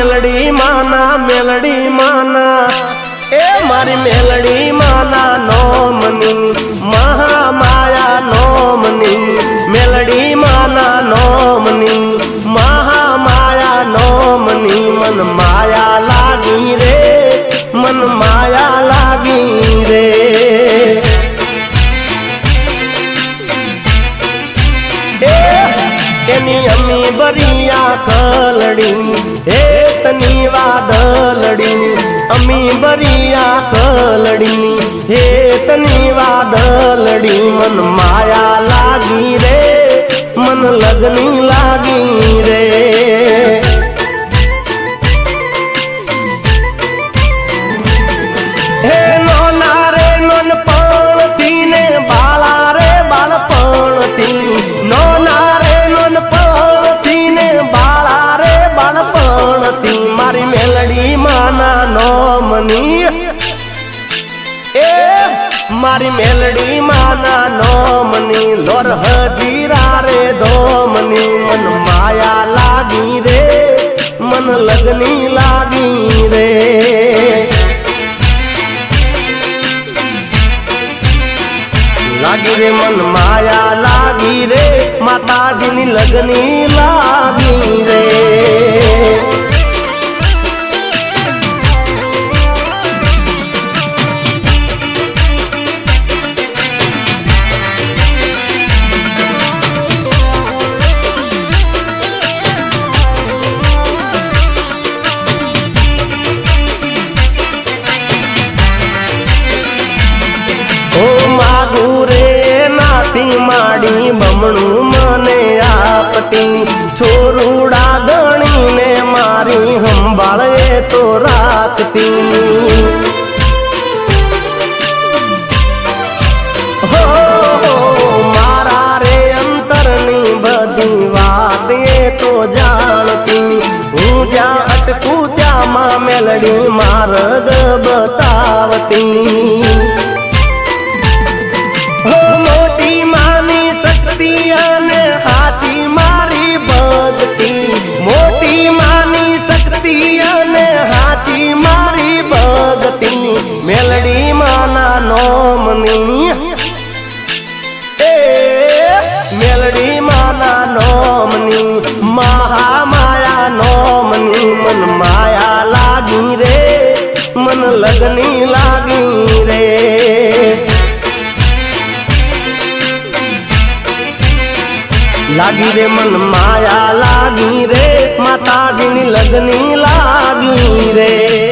Melody माना ए मारी melody माना नोमनी महामाया नोमनी मेलडी माना नोमनी महामाया नोमनी मन माया लागी रे मन माया लागी रे एनी अम्मी बरिया कलड़ी हे तनी वादलड़ी अम्मी बरिया कलड़ी हे तनी वादलड़ी मन माया लागी रे मन लगनी लागी रे हे नोना रे नोन पणती ने बाला रे बाल पणती नोना मारी मेलडी माना नोमनी ए मारी मेलडी माना नोमनी लोर हजीरा रे दोमनी मन माया लागी रे मन लगनी लागी रे लागी रे मन माया लागी रे माताजी नी लगनी लागी रे माड़ी बमणू मने आपती छोरूड़ा गणी ने मारी हंबाळे तो राखती हो मारा रे अंतरनी बधी वात ये तो जानती हूँ जा अटकू त्या मां मेलडी मार्ग बतावती हाथी मारी भगती मोटी मानी शक्ति हाथी मारी भगती मेलडी माना नोमनी ए मेलडी माना नोमनी महामाया नोमनी मन माया लागी रे मन लगनी लागी रे लागी रे मन माया लागी रे माताजी नी लगनी लागी रे।